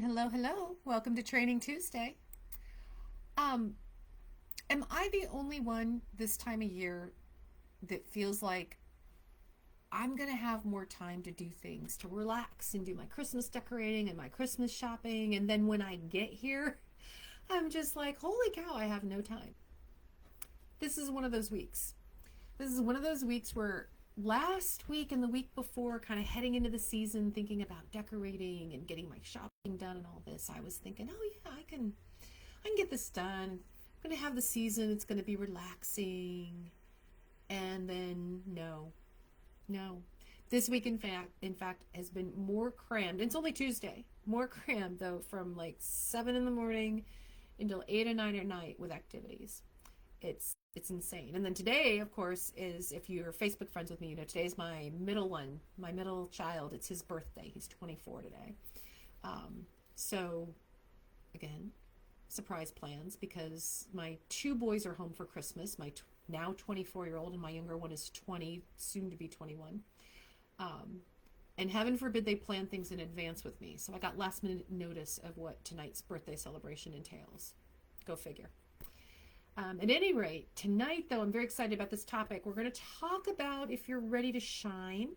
Hello, hello. Welcome to Training Tuesday. Um, am I the only one this time of year that feels like I'm going to have more time to do things, to relax and do my Christmas decorating and my Christmas shopping, and then when I get here, I'm just like, holy cow, I have no time. This is one of those weeks. This is one of those weeks where last week and the week before, kind of heading into the season, thinking about decorating and getting my shopping done and all this, I was thinking, oh yeah, I can get this done. I'm going to have the season. It's going to be relaxing. And then no. This week, in fact, has been more crammed. It's only Tuesday. More crammed though, from like 7 in the morning until 8 or 9 at night with activities. It's insane. And then today, of course, is if you're Facebook friends with me, today's my middle one, my middle child. It's his birthday. He's 24 today. So again, surprise plans because my two boys are home for Christmas. My now 24-year-old and my younger one is 20, soon to be 21. Um, and heaven forbid they plan things in advance with me. So I got last minute notice of what tonight's birthday celebration entails. Go figure. At any rate, tonight, though, I'm very excited about this topic. We're going to talk about if you're ready to shine.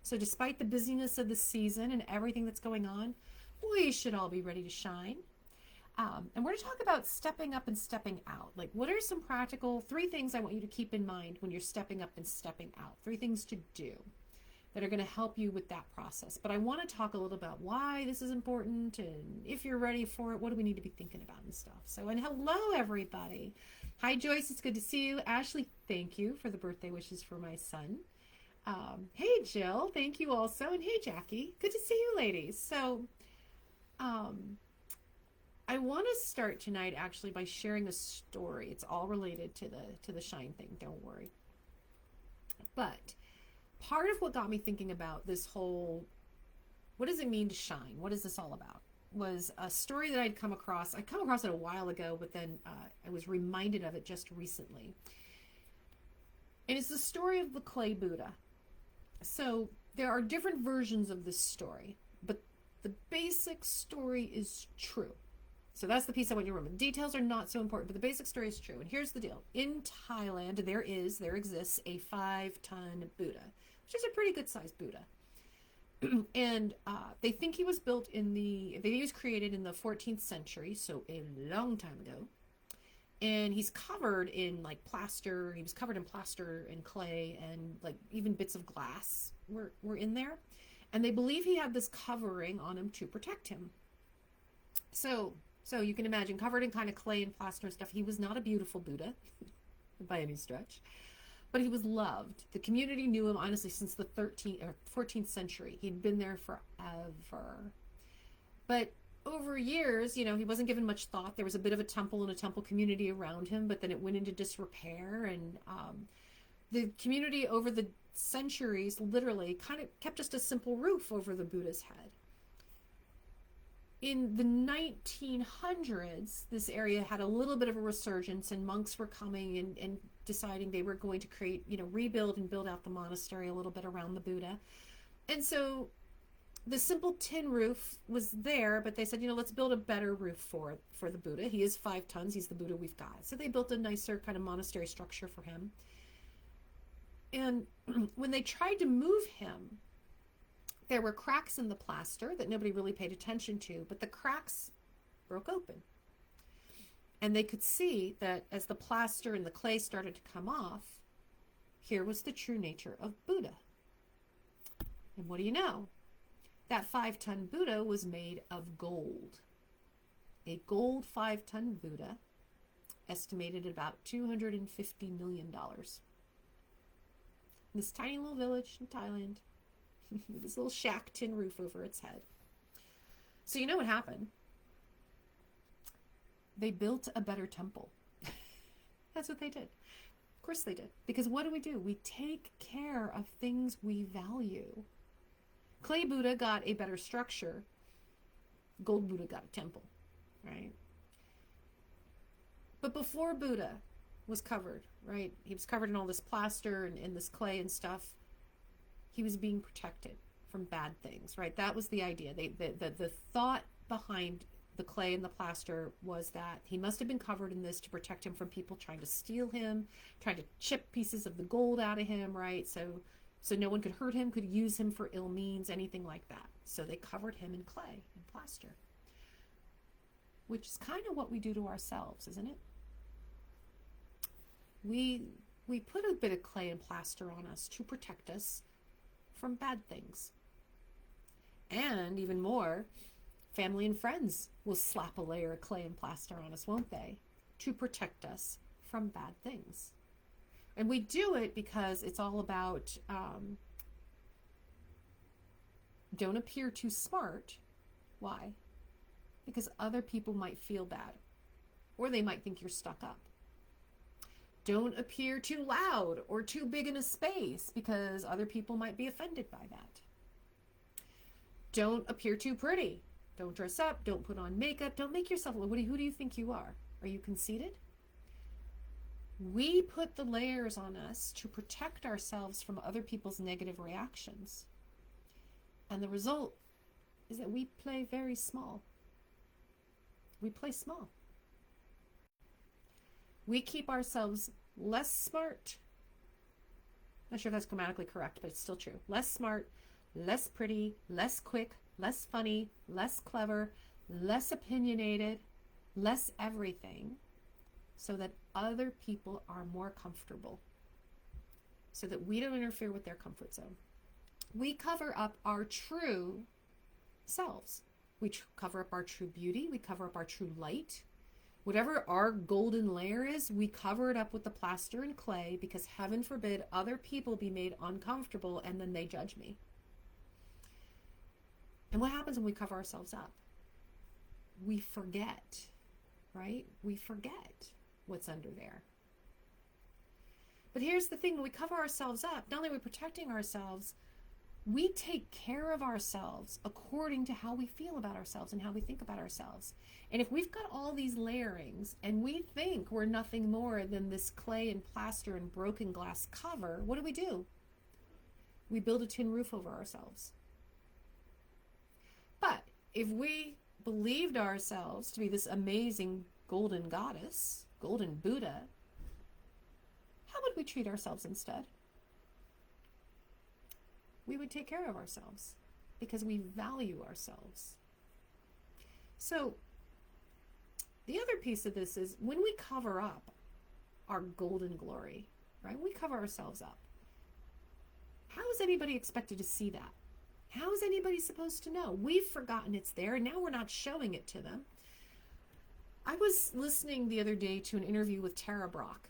So, despite the busyness of the season and everything that's going on, we should all be ready to shine. And we're going to talk about stepping up and stepping out. Like, what are some practical 3 things I want you to keep in mind when you're stepping up and stepping out? 3 things to do that are going to help you with that process. But I want to talk a little about why this is important and if you're ready for it, what do we need to be thinking about and stuff. So, and hello, everybody. Hi, Joyce. It's good to see you. Ashley, thank you for the birthday wishes for my son. Hey, Jill. Thank you also. And hey, Jackie. Good to see you, ladies. So, um, I want to start tonight actually by sharing a story. It's all related to the shine thing. Don't worry. But part of what got me thinking about this whole what does it mean to shine? What is this all about? Was a story that I'd come across. I'd come across it a while ago, but then I was reminded of it just recently. And it's the story of the clay Buddha. So there are different versions of this story, but the basic story is true. So that's the piece I want you to remember. Details are not so important, but the basic story is true. And here's the deal. In Thailand, there exists a 5-ton Buddha, which is a pretty good sized Buddha. And they think he was he was created in the 14th century, so a long time ago. And he's covered in like plaster. He was covered in plaster and clay and like even bits of glass were in there. And they believe he had this covering on him to protect him. So you can imagine covered in kind of clay and plaster and stuff. He was not a beautiful Buddha by any stretch, but he was loved. The community knew him honestly since the 13th or 14th century. He'd been there forever. But over years, he wasn't given much thought. There was a bit of a temple and a temple community around him, but then it went into disrepair. And the community over the centuries literally kind of kept just a simple roof over the Buddha's head. In the 1900s, this area had a little bit of a resurgence, and monks were coming and deciding they were going to create, rebuild and build out the monastery a little bit around the Buddha. And so the simple tin roof was there, but they said, let's build a better roof for the Buddha. He is 5 tons. He's the Buddha we've got. So they built a nicer kind of monastery structure for him. And when they tried to move him, there were cracks in the plaster that nobody really paid attention to, but the cracks broke open. And they could see that as the plaster and the clay started to come off, here was the true nature of Buddha. And what do you know? That 5-ton Buddha was made of gold. A gold 5-ton Buddha, estimated at about $250 million. This tiny little village in Thailand, with this little shack tin roof over its head. So you know what happened? They built a better temple. That's what they did. Of course they did. Because what do? We take care of things we value. Clay Buddha got a better structure. Gold Buddha got a temple, right? But before Buddha was covered, right? He was covered in all this plaster and this clay and stuff. He was being protected from bad things, right? That was the idea. The thought behind the clay and the plaster was that he must have been covered in this to protect him from people trying to steal him, trying to chip pieces of the gold out of him, right? So no one could hurt him, could use him for ill means, anything like that. So they covered him in clay and plaster, which is kind of what we do to ourselves, isn't it? We put a bit of clay and plaster on us to protect us from bad things. And even more, family and friends will slap a layer of clay and plaster on us, won't they? To protect us from bad things. And we do it because it's all about don't appear too smart. Why? Because other people might feel bad, or they might think you're stuck up. Don't appear too loud or too big in a space, because other people might be offended by that. Don't appear too pretty. Don't dress up. Don't put on makeup. Don't make yourself look. Who do you think you are? Are you conceited? We put the layers on us to protect ourselves from other people's negative reactions. And the result is that we play very small. We play small. We keep ourselves less smart. Not sure if that's grammatically correct, but it's still true. Less smart, less pretty, less quick, less funny, less clever, less opinionated, less everything, so that other people are more comfortable, so that we don't interfere with their comfort zone. We cover up our true selves. We cover up our true beauty. We cover up our true light. Whatever our golden layer is, we cover it up with the plaster and clay, because heaven forbid other people be made uncomfortable and then they judge me. And what happens when we cover ourselves up? We forget, right? We forget what's under there. But here's the thing, when we cover ourselves up, not only are we protecting ourselves, we take care of ourselves according to how we feel about ourselves and how we think about ourselves. And if we've got all these layerings and we think we're nothing more than this clay and plaster and broken glass cover, what do? We build a tin roof over ourselves. But if we believed ourselves to be this amazing golden goddess, golden Buddha, how would we treat ourselves instead? We would take care of ourselves because we value ourselves. So the other piece of this is when we cover up our golden glory, right? We cover ourselves up. How is anybody expected to see that? How is anybody supposed to know? We've forgotten it's there, and now we're not showing it to them. I was listening the other day to an interview with Tara Brach.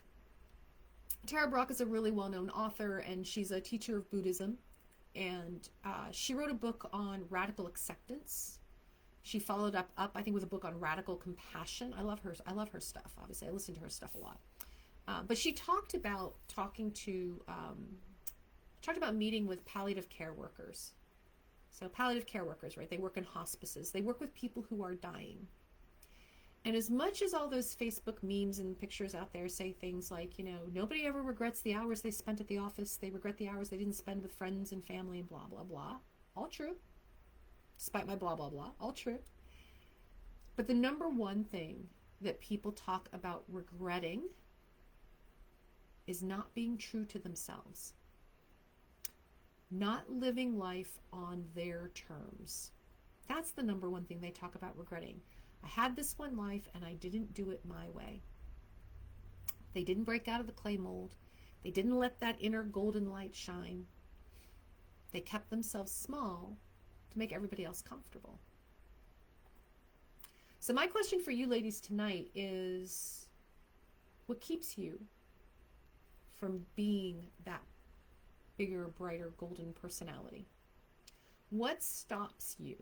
Tara Brach is a really well-known author, and she's a teacher of Buddhism. And she wrote a book on radical acceptance. She followed up, I think, with a book on radical compassion. I love her stuff. Obviously, I listen to her stuff a lot. But she talked about meeting with palliative care workers. So palliative care workers, right? They work in hospices. They work with people who are dying. And as much as all those Facebook memes and pictures out there say things like, nobody ever regrets the hours they spent at the office. They regret the hours they didn't spend with friends and family and blah, blah, blah. All true. Despite my blah, blah, blah. All true. But the number one thing that people talk about regretting is not being true to themselves. Not living life on their terms. That's the number one thing they talk about regretting. I had this one life and I didn't do it my way. They didn't break out of the clay mold. They didn't let that inner golden light shine. They kept themselves small to make everybody else comfortable. So my question for you ladies tonight is, what keeps you from being that bigger, brighter, golden personality? What stops you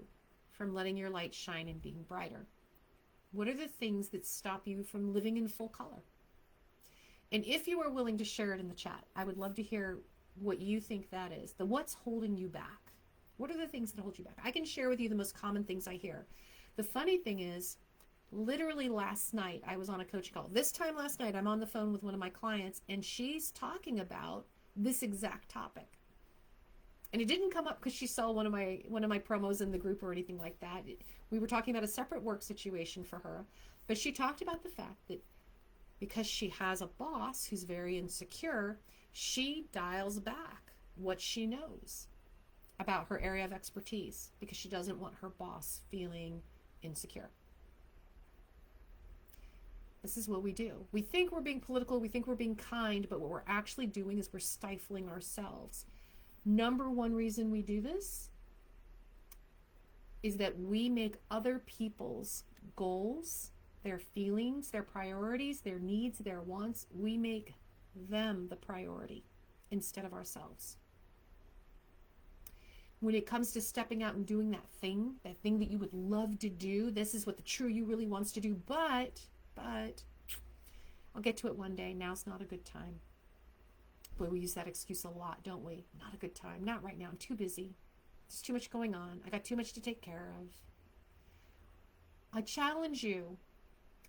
from letting your light shine and being brighter? What are the things that stop you from living in full color? And if you are willing to share it in the chat, I would love to hear what you think that is. What's holding you back? What are the things that hold you back? I can share with you the most common things I hear. The funny thing is, literally last night, I was on a coaching call. This time last night, I'm on the phone with one of my clients, and she's talking about this exact topic. And it didn't come up because she saw one of my promos in the group or anything like that. We were talking about a separate work situation for her, but she talked about the fact that because she has a boss who's very insecure, she dials back what she knows about her area of expertise because she doesn't want her boss feeling insecure. This is what we do. We think we're being political, we think we're being kind, but what we're actually doing is we're stifling ourselves. Number one reason we do this is that we make other people's goals, their feelings, their priorities, their needs, their wants, we make them the priority instead of ourselves. When it comes to stepping out and doing that thing that you would love to do, this is what the true you really wants to do, but I'll get to it one day. Now's not a good time. Boy, we use that excuse a lot, don't we? Not a good time. Not right now. I'm too busy. There's too much going on. I got too much to take care of. I challenge you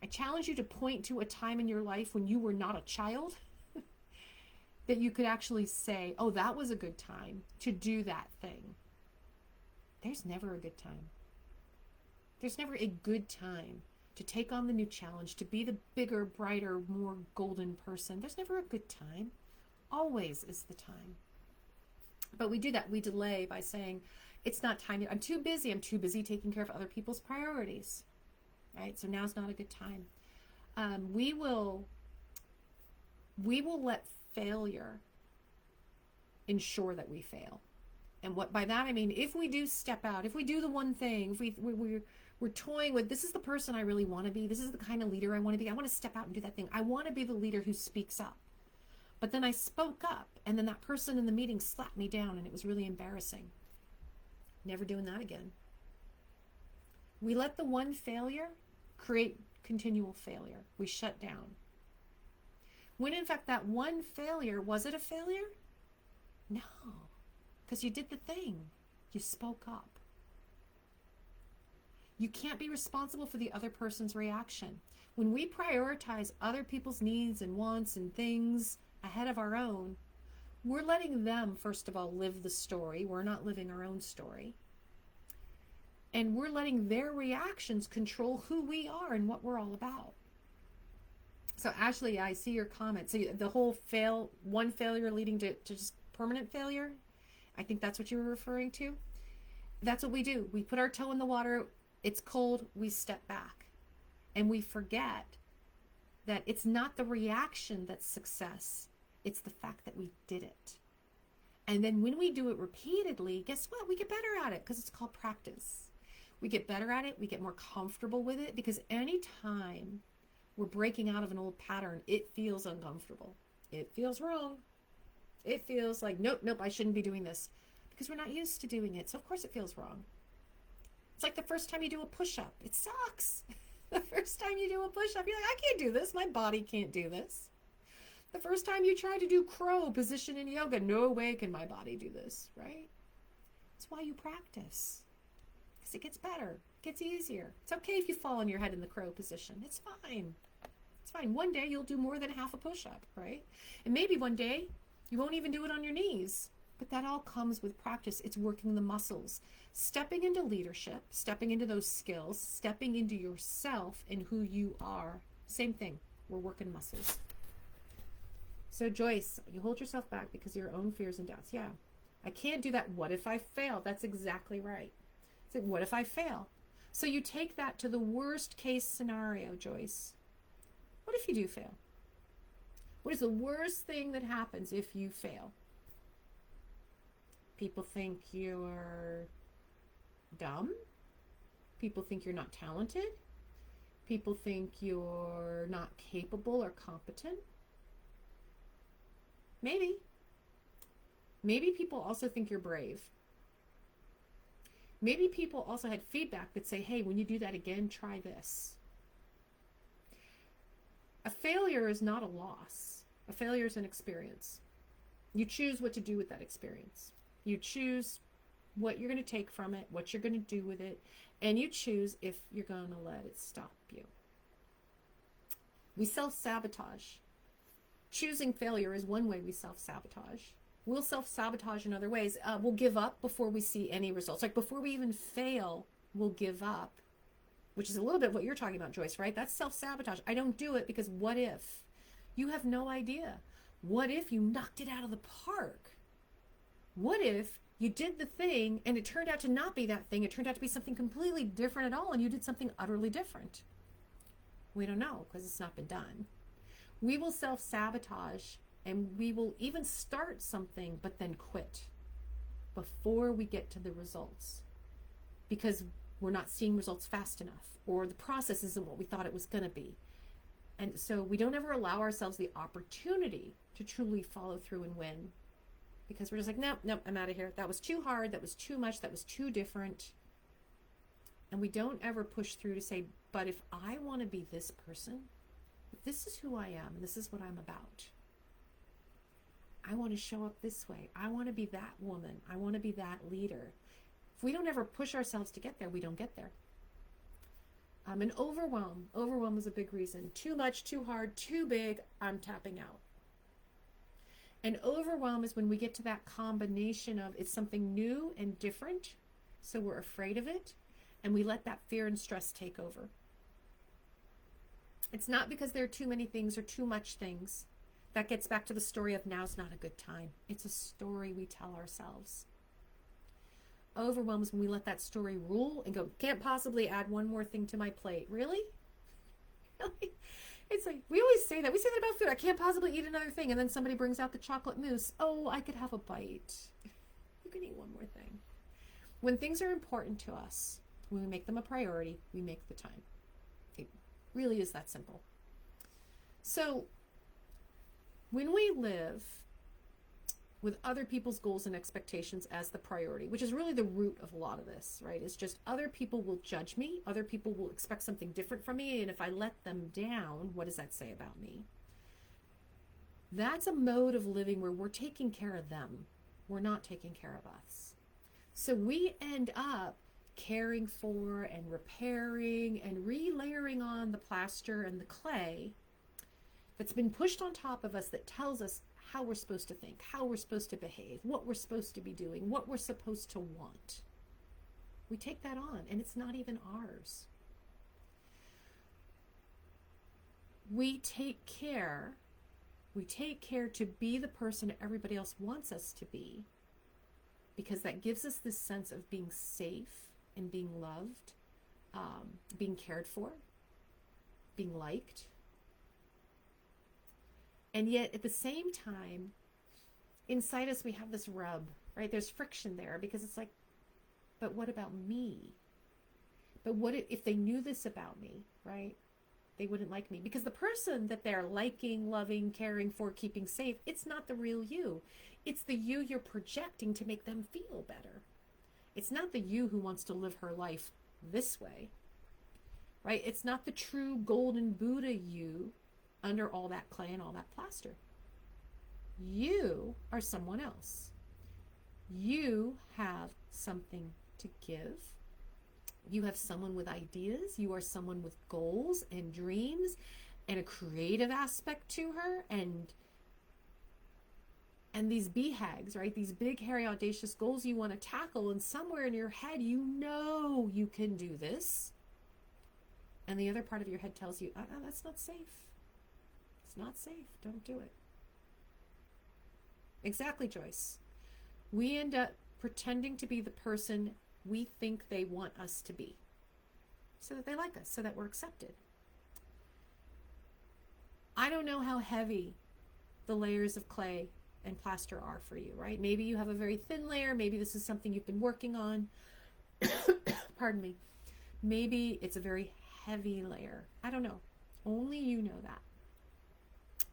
to point to a time in your life when you were not a child that you could actually say, oh, that was a good time to do that thing. There's never a good time. There's never a good time to take on the new challenge, to be the bigger, brighter, more golden person. There's never a good time. Always is the time. But we do that. We delay by saying, it's not time yet. I'm too busy. I'm too busy taking care of other people's priorities. Right? So now's not a good time. We will let failure ensure that we fail. And what by that I mean, if we do step out, if we do the one thing, if we're toying with, this is the person I really want to be, this is the kind of leader I want to be, I want to step out and do that thing. I want to be the leader who speaks up. But then I spoke up, and then that person in the meeting slapped me down, and it was really embarrassing. Never doing that again. We let the one failure create continual failure. We shut down. When in fact that one failure, was it a failure? No, because you did the thing. You spoke up. You can't be responsible for the other person's reaction. When we prioritize other people's needs and wants and things ahead of our own, we're letting them, first of all, live the story. We're not living our own story. And we're letting their reactions control who we are and what we're all about. So Ashley, I see your comment. So the whole one failure leading to just permanent failure, I think that's what you were referring to. That's what we do. We put our toe in the water. It's cold. We step back. And we forget that it's not the reaction that's success. It's the fact that we did it. And then when we do it repeatedly, guess what? We get better at it because it's called practice. We get better at it. We get more comfortable with it because anytime we're breaking out of an old pattern, it feels uncomfortable. It feels wrong. It feels like, nope, I shouldn't be doing this because we're not used to doing it. So of course it feels wrong. It's like the first time you do a push-up. It sucks. The first time you do a push-up, you're like, I can't do this. My body can't do this. The first time you try to do crow position in yoga, no way can my body do this, right? That's why you practice. Because it gets better. It gets easier. It's okay if you fall on your head in the crow position. It's fine. It's fine. One day you'll do more than half a push-up, right? And maybe one day you won't even do it on your knees. But that all comes with practice. It's working the muscles. Stepping into leadership, stepping into those skills, stepping into yourself and who you are. Same thing. We're working muscles. So Joyce, you hold yourself back because of your own fears and doubts. Yeah, I can't do that. What if I fail? That's exactly right. It's like, what if I fail? So you take that to the worst case scenario, Joyce. What if you do fail? What is the worst thing that happens if you fail? People think you're dumb. People think you're not talented. People think you're not capable or competent. Maybe. Maybe people also think you're brave. Maybe people also had feedback that say, hey, when you do that again, try this. A failure is not a loss. A failure is an experience. You choose what to do with that experience. You choose what you're going to take from it, what you're going to do with it, and you choose if you're going to let it stop you. We self-sabotage. Choosing failure is one way we self-sabotage. We'll self-sabotage in other ways. We'll give up before we see any results. Like before we even fail, we'll give up, which is a little bit what you're talking about, Joyce, right? That's self-sabotage. I don't do it because what if? You have no idea. What if you knocked it out of the park? What if you did the thing and it turned out to not be that thing? It turned out to be something completely different at all, and you did something utterly different. We don't know because it's not been done. We will self-sabotage, and we will even start something but then quit before we get to the results because we're not seeing results fast enough, or the process isn't what we thought it was going to be. And so we don't ever allow ourselves the opportunity to truly follow through and win, because we're just like, nope, I'm out of here. That was too hard. That was too much. That was too different. And we don't ever push through to say, but if I want to be this person, if this is who I am, and this is what I'm about, I want to show up this way. I want to be that woman. I want to be that leader. If we don't ever push ourselves to get there, we don't get there. And overwhelm is a big reason. Too much, too hard, too big, I'm tapping out. And overwhelm is when we get to that combination of it's something new and different, so we're afraid of it, and we let that fear and stress take over. It's not because there are too many things or too much things. That gets back to the story of now's not a good time. It's a story we tell ourselves. Overwhelm is when we let that story rule and go, can't possibly add one more thing to my plate. Really? Really? It's like, we always say that. We say that about food. I can't possibly eat another thing. And then somebody brings out the chocolate mousse. Oh, I could have a bite. You can eat one more thing. When things are important to us, when we make them a priority, we make the time. It really is that simple. So when we live with other people's goals and expectations as the priority, which is really the root of a lot of this, right? It's just other people will judge me. Other people will expect something different from me. And if I let them down, what does that say about me? That's a mode of living where we're taking care of them. We're not taking care of us. So we end up caring for and repairing and relayering on the plaster and the clay that's been pushed on top of us that tells us how we're supposed to think, how we're supposed to behave, what we're supposed to be doing, what we're supposed to want. We take that on, and it's not even ours. We take care to be the person everybody else wants us to be, because that gives us this sense of being safe and being loved, being cared for, being liked. And yet, at the same time, inside us, we have this rub, right? There's friction there because it's like, but what about me? But what if they knew this about me, right? They wouldn't like me. Because the person that they're liking, loving, caring for, keeping safe, it's not the real you. It's the you you're projecting to make them feel better. It's not the you who wants to live her life this way, right? It's not the true golden Buddha you under all that clay and all that plaster. You are someone else. You have something to give. You have someone with ideas. You are someone with goals and dreams and a creative aspect to her, and these BHAGs, right? These big, hairy, audacious goals you want to tackle, and somewhere in your head you know you can do this, and the other part of your head tells you, that's not safe. It's not safe. Don't do it. Exactly, Joyce. We end up pretending to be the person we think they want us to be, so that they like us, so that we're accepted. I don't know how heavy the layers of clay and plaster are for you, right? Maybe you have a very thin layer. Maybe this is something you've been working on. Pardon me. Maybe it's a very heavy layer. I don't know. Only you know that.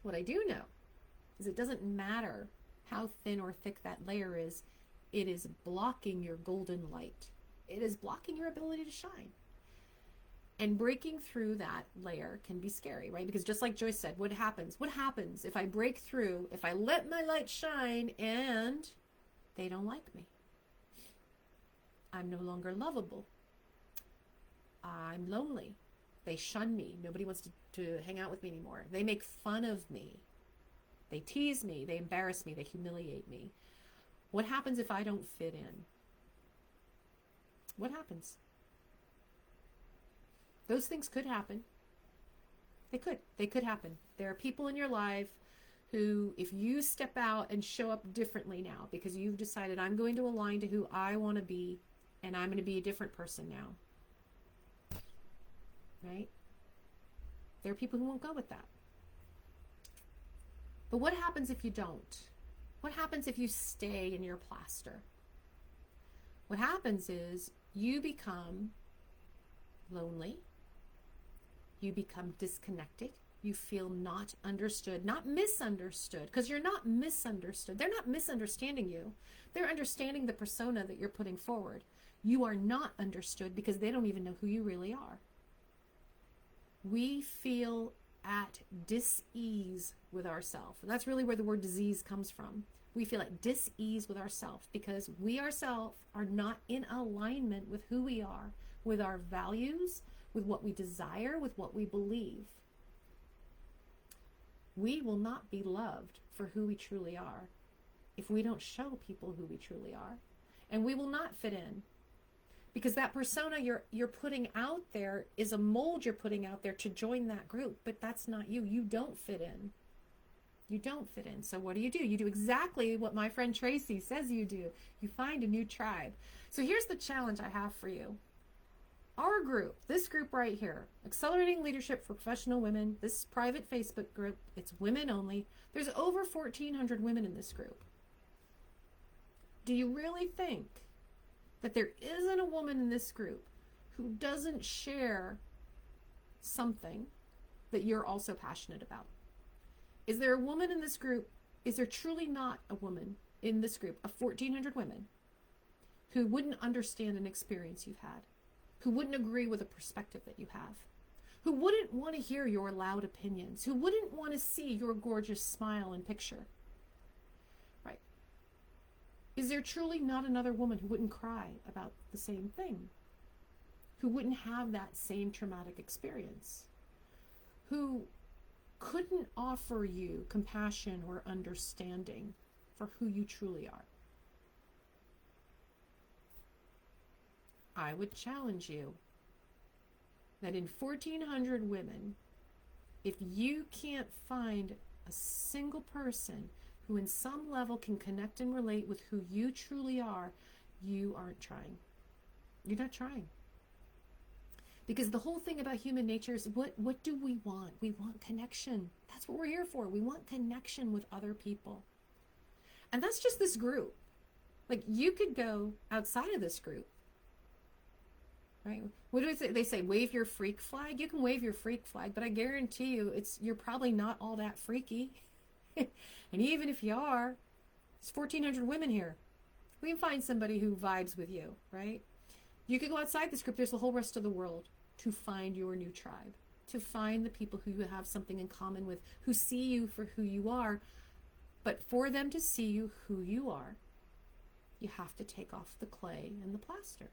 What I do know is it doesn't matter how thin or thick that layer is. It is blocking your golden light. It is blocking your ability to shine. And breaking through that layer can be scary, right? Because just like Joyce said, what happens? What happens if I break through, if I let my light shine and they don't like me? I'm no longer lovable. I'm lonely. They shun me. Nobody wants to hang out with me anymore. They make fun of me. They tease me. They embarrass me. They humiliate me. What happens if I don't fit in? What happens? Those things could happen. They could. They could happen. There are people in your life who, if you step out and show up differently now because you've decided I'm going to align to who I want to be and I'm going to be a different person now, right? There are people who won't go with that. But what happens if you don't? What happens if you stay in your plaster? What happens is you become lonely. You become disconnected. You feel not understood, not misunderstood, because you're not misunderstood. They're not misunderstanding you. They're understanding the persona that you're putting forward. You are not understood because they don't even know who you really are. We feel at dis-ease with ourselves. That's really where the word disease comes from. We feel at dis-ease with ourselves because we ourselves are not in alignment with who we are, with our values, with what we desire, with what we believe. We will not be loved for who we truly are if we don't show people who we truly are. And we will not fit in because that persona you're putting out there is a mold you're putting out there to join that group, but that's not you. You don't fit in. You don't fit in. So what do? You do exactly what my friend Tracy says you do. You find a new tribe. So here's the challenge I have for you. Our group, this group right here, Accelerating Leadership for Professional Women, this private Facebook group, it's women only. There's over 1,400 women in this group. Do you really think that there isn't a woman in this group who doesn't share something that you're also passionate about? Is there a woman in this group? Is there truly not a woman in this group of 1,400 women who wouldn't understand an experience you've had? Who wouldn't agree with a perspective that you have, who wouldn't want to hear your loud opinions, who wouldn't want to see your gorgeous smile and picture, right? Is there truly not another woman who wouldn't cry about the same thing, who wouldn't have that same traumatic experience, who couldn't offer you compassion or understanding for who you truly are? I would challenge you that in 1,400 women, if you can't find a single person who in some level can connect and relate with who you truly are, you aren't trying. You're not trying. Because the whole thing about human nature is what do we want? We want connection. That's what we're here for. We want connection with other people. And that's just this group. Like, you could go outside of this group. Right? What do they say? They say wave your freak flag. You can wave your freak flag, but I guarantee you you're probably not all that freaky. And even if you are, there's 1,400 women here. We can find somebody who vibes with you, right? You could go outside this group. There's the whole rest of the world to find your new tribe, to find the people who you have something in common with, who see you for who you are. But for them to see you who you are, you have to take off the clay and the plaster.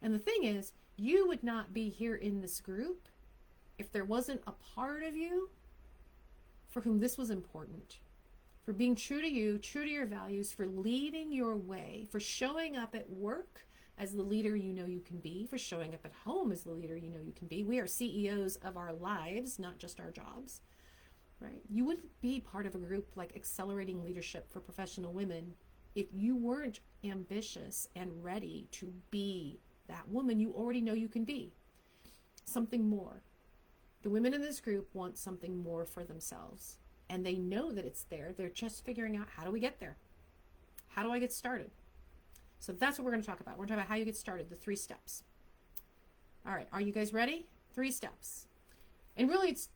And the thing is, you would not be here in this group if there wasn't a part of you for whom this was important, for being true to you, true to your values, for leading your way, for showing up at work as the leader you know you can be, for showing up at home as the leader you know you can be. We are CEOs of our lives, not just our jobs, right? You wouldn't be part of a group like Accelerating Leadership for Professional Women if you weren't ambitious and ready to be that woman you already know you can be. Something more. The women in this group want something more for themselves. And they know that it's there. They're just figuring out, how do we get there? How do I get started? So that's what we're going to talk about. We're going to talk about how you get started, the 3 steps. All right, are you guys ready? 3 steps. And really it's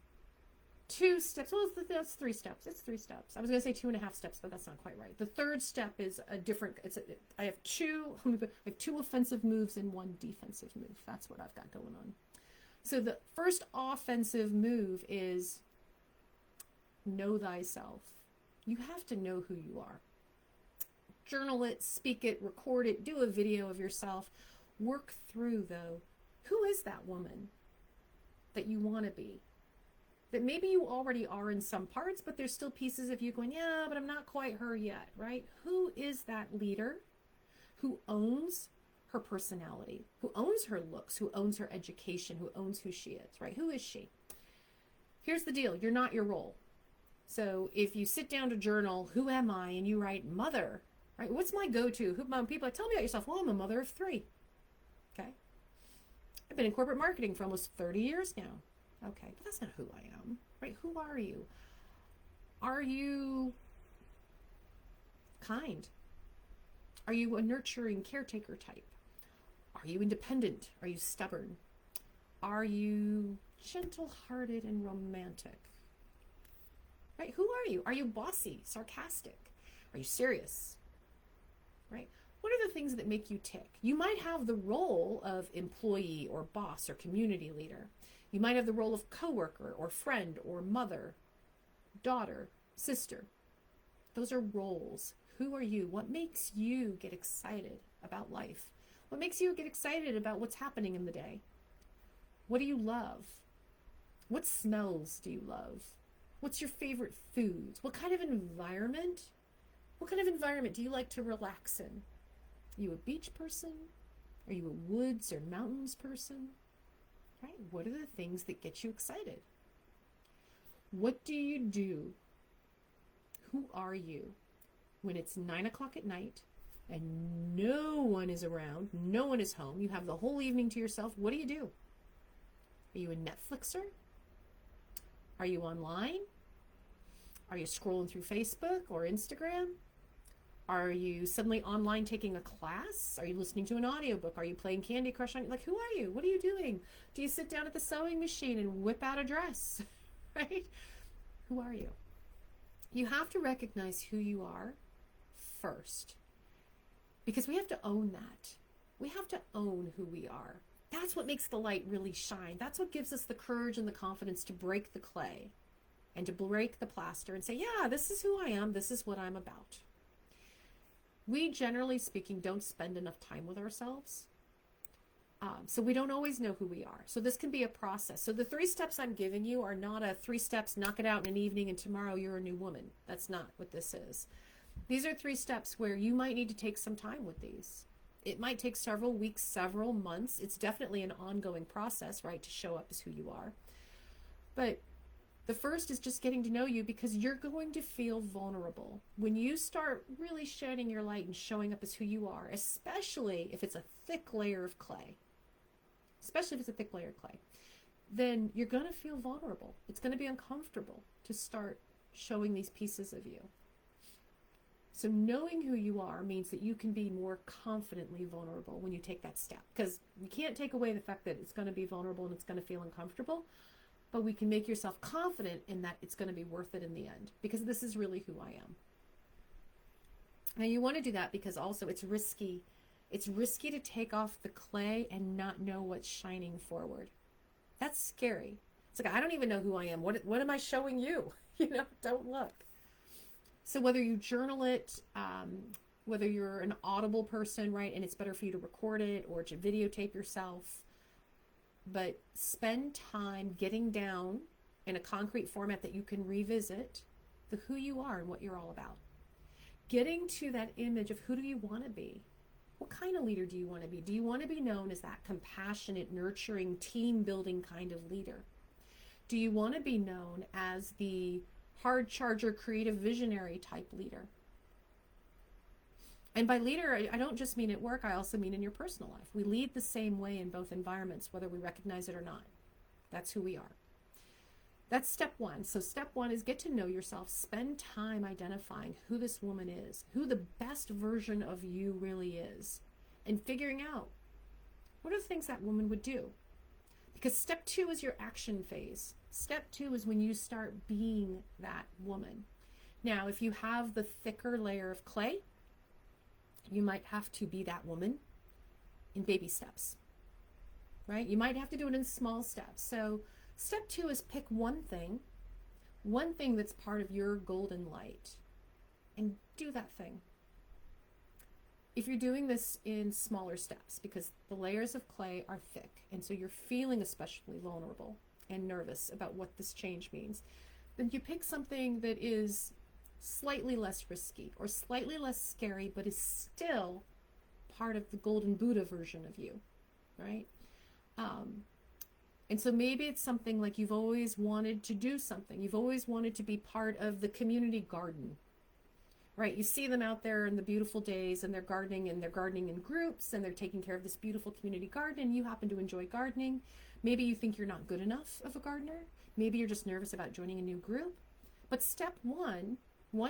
2 steps. Well, that's 3 steps. It's 3 steps. I was going to say 2.5 steps, but that's not quite right. The third step is a different, I have 2 offensive moves and 1 defensive move. That's what I've got going on. So the first offensive move is know thyself. You have to know who you are. Journal it, speak it, record it, do a video of yourself. Work through, though, who is that woman that you want to be? that maybe you already are in some parts, but there's still pieces of you going, yeah, but I'm not quite her yet, right? Who is that leader who owns her personality, who owns her looks, who owns her education, who owns who she is, right? Who is she? Here's the deal. You're not your role. So if you sit down to journal, who am I? And you write mother, right? What's my go-to? People like, tell me about yourself. Well, I'm a mother of 3. Okay. I've been in corporate marketing for almost 30 years now. Okay, but that's not who I am, right? Who are you? Are you kind? Are you a nurturing caretaker type? Are you independent? Are you stubborn? Are you gentle-hearted and romantic? Right? Who are you? Are you bossy, sarcastic? Are you serious? Right? What are the things that make you tick? You might have the role of employee or boss or community leader. You might have the role of coworker or friend or mother, daughter, sister. Those are roles. Who are you? What makes you get excited about life? What makes you get excited about what's happening in the day? What do you love? What smells do you love? What's your favorite foods? What kind of environment? What kind of environment do you like to relax in? Are you a beach person? Are you a woods or mountains person? Right? What are the things that get you excited? What do you do? Who are you when it's 9 o'clock at night and no one is around, no one is home, you have the whole evening to yourself? What do? Are you a Netflixer? Are you online? Are you scrolling through Facebook or Instagram? Are you suddenly online taking a class? Are you listening to an audiobook? Are you playing Candy Crush on, like, who are you? What are you doing? Do you sit down at the sewing machine and whip out a dress? Right? Who are you? You have to recognize who you are first, because we have to own that. We have to own who we are. That's what makes the light really shine. That's what gives us the courage and the confidence to break the clay and to break the plaster and say, yeah, this is who I am. This is what I'm about. We, generally speaking, don't spend enough time with ourselves. So we don't always know who we are. So this can be a process. So the 3 steps I'm giving you are not a 3 steps, knock it out in an evening and tomorrow you're a new woman. That's not what this is. These are 3 steps where you might need to take some time with these. It might take several weeks, several months. It's definitely an ongoing process, right, to show up as who you are. But the first is just getting to know you, because you're going to feel vulnerable when you start really shining your light and showing up as who you are, especially if it's a thick layer of clay. Then you're going to feel vulnerable. It's going to be uncomfortable to start showing these pieces of you. So knowing who you are means that you can be more confidently vulnerable when you take that step, because you can't take away the fact that it's going to be vulnerable and it's going to feel uncomfortable, but we can make yourself confident in that it's going to be worth it in the end, because this is really who I am. Now you want to do that because also it's risky. It's risky to take off the clay and not know what's shining forward. That's scary. It's like, I don't even know who I am. What am I showing you? Don't look. So whether you journal it, whether you're an audible person, right, and it's better for you to record it or to videotape yourself, but spend time getting down in a concrete format that you can revisit the who you are and what you're all about. Getting to that image of who do you want to be? What kind of leader do you want to be? Do you want to be known as that compassionate, nurturing, team-building kind of leader? Do you want to be known as the hard charger, creative, visionary type leader? And by leader, I don't just mean at work, I also mean in your personal life. We lead the same way in both environments, whether we recognize it or not. That's who we are. That's step 1. So step 1 is get to know yourself. Spend time identifying who this woman is, who the best version of you really is, and figuring out what are the things that woman would do. Because step 2 is your action phase. Step 2 is when you start being that woman. Now, if you have the thicker layer of clay, you might have to be that woman in baby steps, right? You might have to do it in small steps. So step 2 is pick one thing that's part of your golden light, and do that thing. If you're doing this in smaller steps, because the layers of clay are thick, and so you're feeling especially vulnerable, and nervous about what this change means, then you pick something that is slightly less risky or slightly less scary, but is still part of the golden Buddha version of you, right? And so maybe it's something like you've always wanted to do something. You've always wanted to be part of the community garden, right? You see them out there in the beautiful days and they're gardening in groups and they're taking care of this beautiful community garden and you happen to enjoy gardening. Maybe you think you're not good enough of a gardener. Maybe you're just nervous about joining a new group. But step one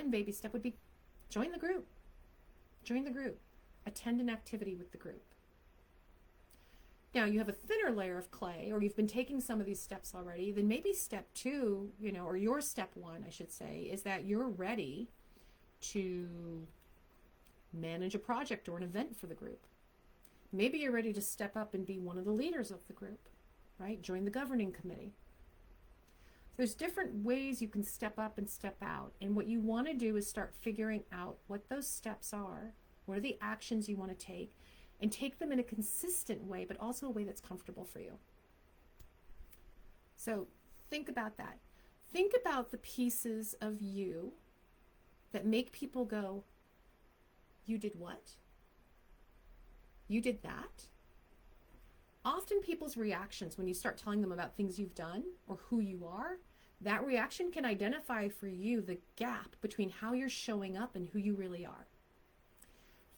baby step would be join the group. Join the group. Attend an activity with the group. Now you have a thinner layer of clay, or you've been taking some of these steps already, then maybe step two, or your step one, I should say, is that you're ready to manage a project or an event for the group. Maybe you're ready to step up and be one of the leaders of the group, right? Join the governing committee. There's different ways you can step up and step out. And what you want to do is start figuring out what those steps are. What are the actions you want to take? And take them in a consistent way, but also a way that's comfortable for you. So think about that. Think about the pieces of you that make people go, you did what? You did that? Often people's reactions when you start telling them about things you've done or who you are, that reaction can identify for you the gap between how you're showing up and who you really are.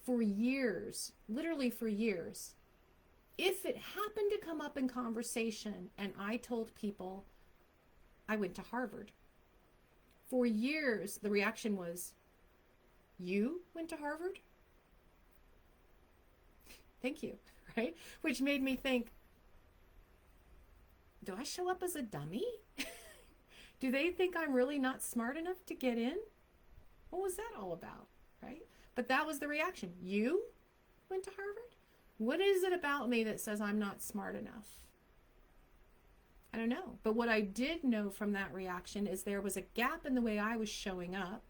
For years, literally for years, if it happened to come up in conversation and I told people I went to Harvard, for years the reaction was, you went to Harvard? Thank you, right? Which made me think, do I show up as a dummy? Do they think I'm really not smart enough to get in? What was that all about, right? But that was the reaction. You went to Harvard? What is it about me that says I'm not smart enough? I don't know. But what I did know from that reaction is there was a gap in the way I was showing up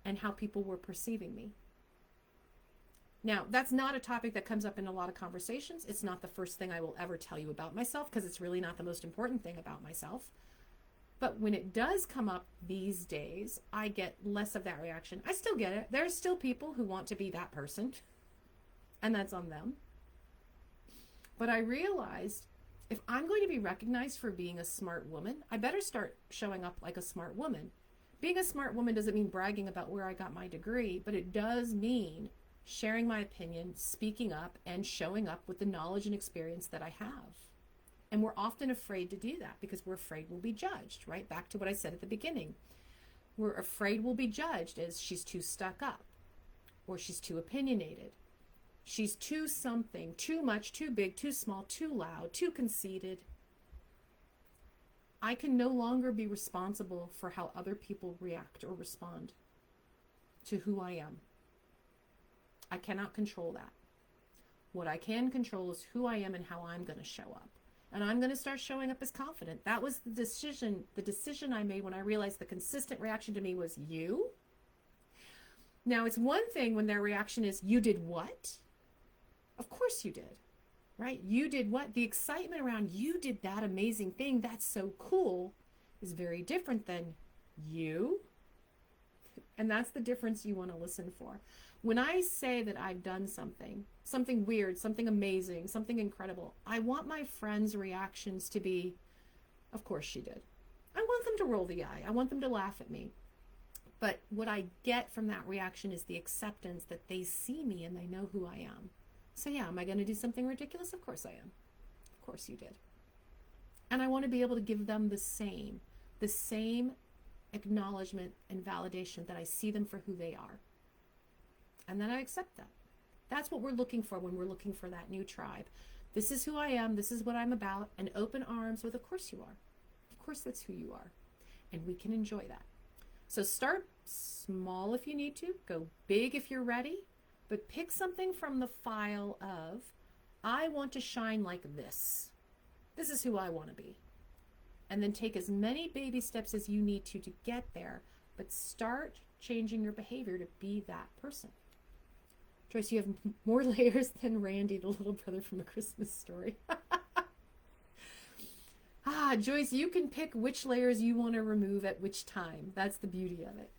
and how people were perceiving me. Now, that's not a topic that comes up in a lot of conversations. It's not the first thing I will ever tell you about myself because it's really not the most important thing about myself. But when it does come up these days, I get less of that reaction. I still get it. There's still people who want to be that person, and that's on them. But I realized if I'm going to be recognized for being a smart woman, I better start showing up like a smart woman. Being a smart woman doesn't mean bragging about where I got my degree, but it does mean sharing my opinion, speaking up, and showing up with the knowledge and experience that I have. And we're often afraid to do that because we're afraid we'll be judged, right? Back to what I said at the beginning. We're afraid we'll be judged as she's too stuck up, or she's too opinionated. She's too something, too much, too big, too small, too loud, too conceited. I can no longer be responsible for how other people react or respond to who I am. I cannot control that. What I can control is who I am and how I'm going to show up. And I'm going to start showing up as confident. That was the decision I made when I realized the consistent reaction to me was you. Now, it's one thing when their reaction is, you did what? Of course you did, right? You did what? The excitement around you did that amazing thing, that's so cool, is very different than you. And that's the difference you want to listen for. When I say that I've done something weird, something amazing, something incredible, I want my friends' reactions to be, of course she did. I want them to roll the eye. I want them to laugh at me. But what I get from that reaction is the acceptance that they see me and they know who I am. So yeah, am I going to do something ridiculous? Of course I am. Of course you did. And I want to be able to give them the same acknowledgement and validation that I see them for who they are. And then I accept that. That's what we're looking for when we're looking for that new tribe. This is who I am. This is what I'm about. And open arms with, of course you are. Of course that's who you are. And we can enjoy that. So start small if you need to. Go big if you're ready. But pick something from the file of, I want to shine like this. This is who I want to be. And then take as many baby steps as you need to get there. But start changing your behavior to be that person. Joyce, you have more layers than Randy, the little brother from A Christmas Story. Joyce, you can pick which layers you want to remove at which time. That's the beauty of it.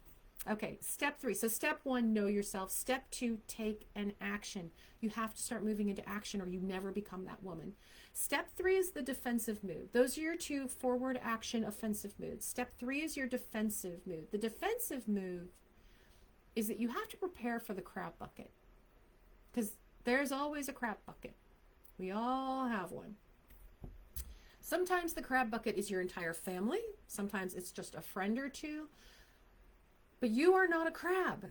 Okay, step 3. So step 1, know yourself. Step 2, take an action. You have to start moving into action or you never become that woman. Step 3 is the defensive mood. Those are your 2 forward action offensive moods. Step 3 is your defensive mood. The defensive mood is that you have to prepare for the crab bucket, because there's always a crab bucket. We all have one. Sometimes the crab bucket is your entire family. Sometimes it's just a friend or two. But you are not a crab,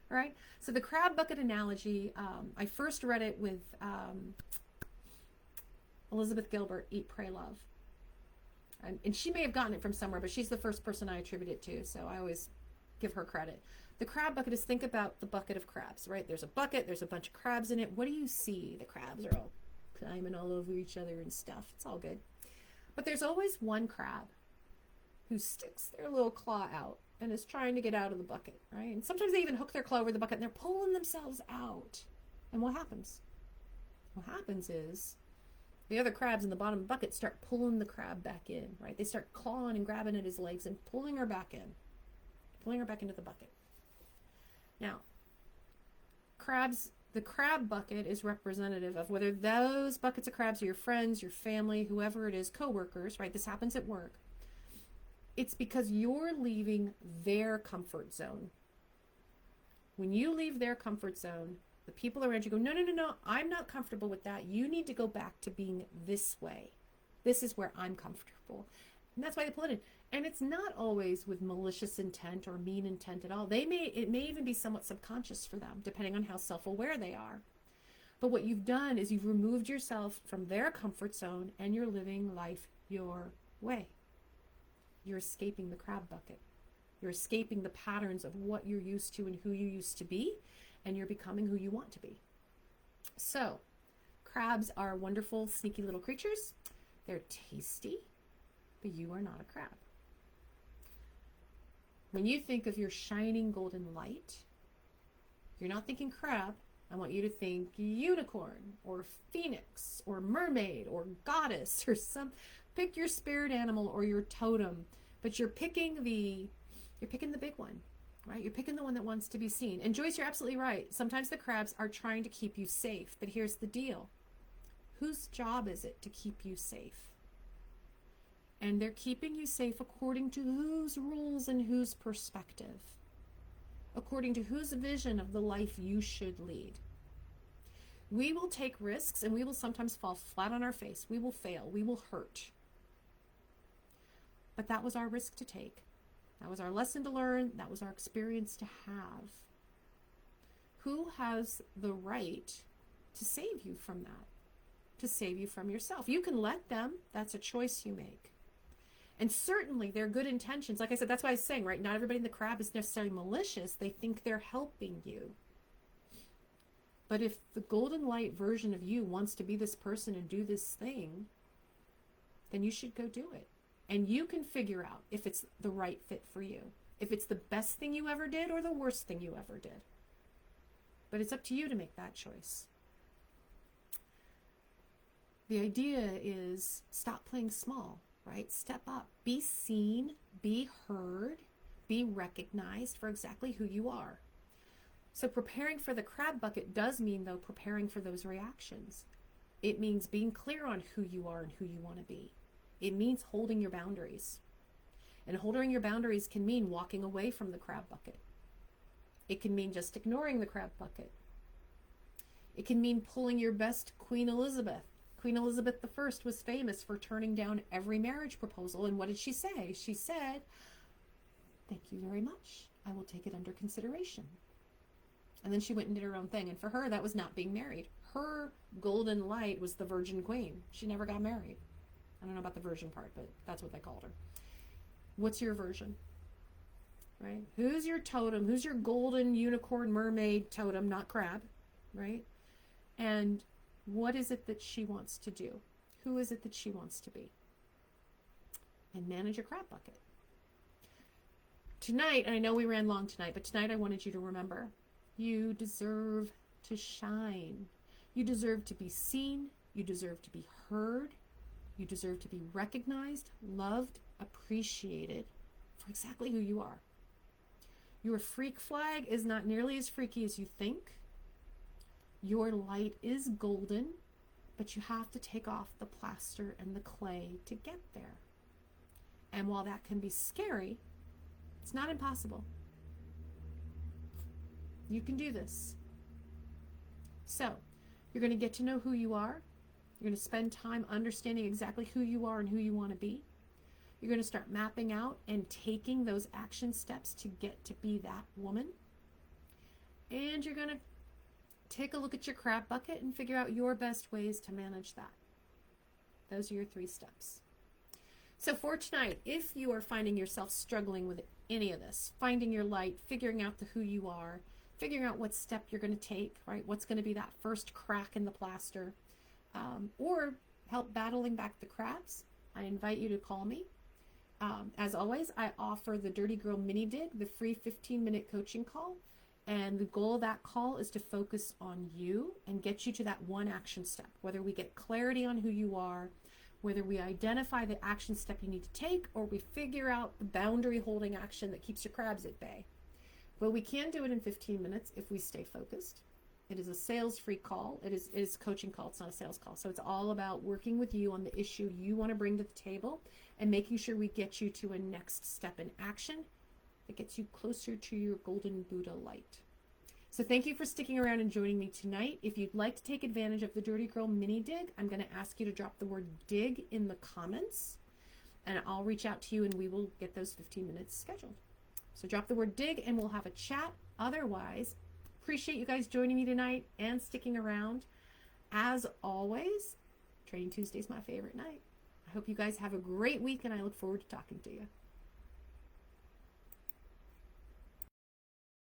right? So the crab bucket analogy, I first read it with Elizabeth Gilbert, Eat, Pray, Love. And she may have gotten it from somewhere, but she's the first person I attribute it to, so I always give her credit. The crab bucket is, think about the bucket of crabs, right? There's a bucket, there's a bunch of crabs in it. What do you see? The crabs are all climbing all over each other and stuff. It's all good. But there's always one crab who sticks their little claw out and is trying to get out of the bucket, right? And sometimes they even hook their claw over the bucket and they're pulling themselves out. And what happens? What happens is the other crabs in the bottom of the bucket start pulling the crab back in, right? They start clawing and grabbing at his legs and pulling her back in, pulling her back into the bucket. Now, the crab bucket is representative of whether those buckets of crabs are your friends, your family, whoever it is, coworkers, right? This happens at work. It's because you're leaving their comfort zone. When you leave their comfort zone, the people around you go, no, I'm not comfortable with that. You need to go back to being this way. This is where I'm comfortable. And that's why they pull it in. And it's not always with malicious intent or mean intent at all. It may even be somewhat subconscious for them, depending on how self-aware they are. But what you've done is you've removed yourself from their comfort zone and you're living life your way. You're escaping the crab bucket. You're escaping the patterns of what you're used to and who you used to be, and you're becoming who you want to be. So, crabs are wonderful, sneaky little creatures. They're tasty, but you are not a crab. When you think of your shining golden light, you're not thinking crab. I want you to think unicorn or phoenix or mermaid or goddess or pick your spirit animal or your totem, but you're picking the big one, right? You're picking the one that wants to be seen. And Joyce, you're absolutely right. Sometimes the crabs are trying to keep you safe, but here's the deal. Whose job is it to keep you safe? And they're keeping you safe according to whose rules and whose perspective? According to whose vision of the life you should lead? We will take risks and we will sometimes fall flat on our face. We will fail. We will hurt. But that was our risk to take. That was our lesson to learn. That was our experience to have. Who has the right to save you from that? To save you from yourself? You can let them. That's a choice you make. And certainly their good intentions, like I said, that's why I was saying, right? Not everybody in the crab is necessarily malicious. They think they're helping you. But if the golden light version of you wants to be this person and do this thing, then you should go do it. And you can figure out if it's the right fit for you. If it's the best thing you ever did or the worst thing you ever did. But it's up to you to make that choice. The idea is stop playing small, right? Step up. Be seen, be heard, be recognized for exactly who you are. So preparing for the crab bucket does mean, though, preparing for those reactions. It means being clear on who you are and who you want to be. It means holding your boundaries. And holding your boundaries can mean walking away from the crab bucket. It can mean just ignoring the crab bucket. It can mean pulling your best Queen Elizabeth. Queen Elizabeth I was famous for turning down every marriage proposal. And what did she say? She said, "Thank you very much. I will take it under consideration." And then she went and did her own thing. And for her, that was not being married. Her golden light was the Virgin Queen. She never got married. I don't know about the virgin part, but that's what they called her. What's your version? Right? Who's your totem? Who's your golden unicorn mermaid totem, not crab, right? And what is it that she wants to do? Who is it that she wants to be? And manage your crab bucket. Tonight, and I know we ran long tonight, but tonight I wanted you to remember, you deserve to shine. You deserve to be seen. You deserve to be heard. You deserve to be recognized, loved, appreciated for exactly who you are. Your freak flag is not nearly as freaky as you think. Your light is golden, but you have to take off the plaster and the clay to get there. And while that can be scary, it's not impossible. You can do this. So, you're going to get to know who you are. You're going to spend time understanding exactly who you are and who you want to be. You're going to start mapping out and taking those action steps to get to be that woman. And you're going to take a look at your crap bucket and figure out your best ways to manage that. Those are your 3 steps. So for tonight, if you are finding yourself struggling with any of this, finding your light, figuring out who you are, figuring out what step you're going to take, right? What's going to be that first crack in the plaster, or help battling back the crabs, I invite you to call me. As always, I offer the Dirty Girl Mini Dig, the free 15-minute coaching call. And the goal of that call is to focus on you and get you to that one action step, whether we get clarity on who you are, whether we identify the action step you need to take, or we figure out the boundary holding action that keeps your crabs at bay. But we can do it in 15 minutes if we stay focused. It is a sales-free call. It is a coaching call. It's not a sales call. So it's all about working with you on the issue you want to bring to the table and making sure we get you to a next step in action that gets you closer to your golden Buddha light. So thank you for sticking around and joining me tonight. If you'd like to take advantage of the Dirty Girl Mini Dig, I'm going to ask you to drop the word dig in the comments, and I'll reach out to you and we will get those 15 minutes scheduled. So drop the word dig and we'll have a chat. Otherwise, appreciate you guys joining me tonight and sticking around. As always, Training Tuesday is my favorite night. I hope you guys have a great week and I look forward to talking to you.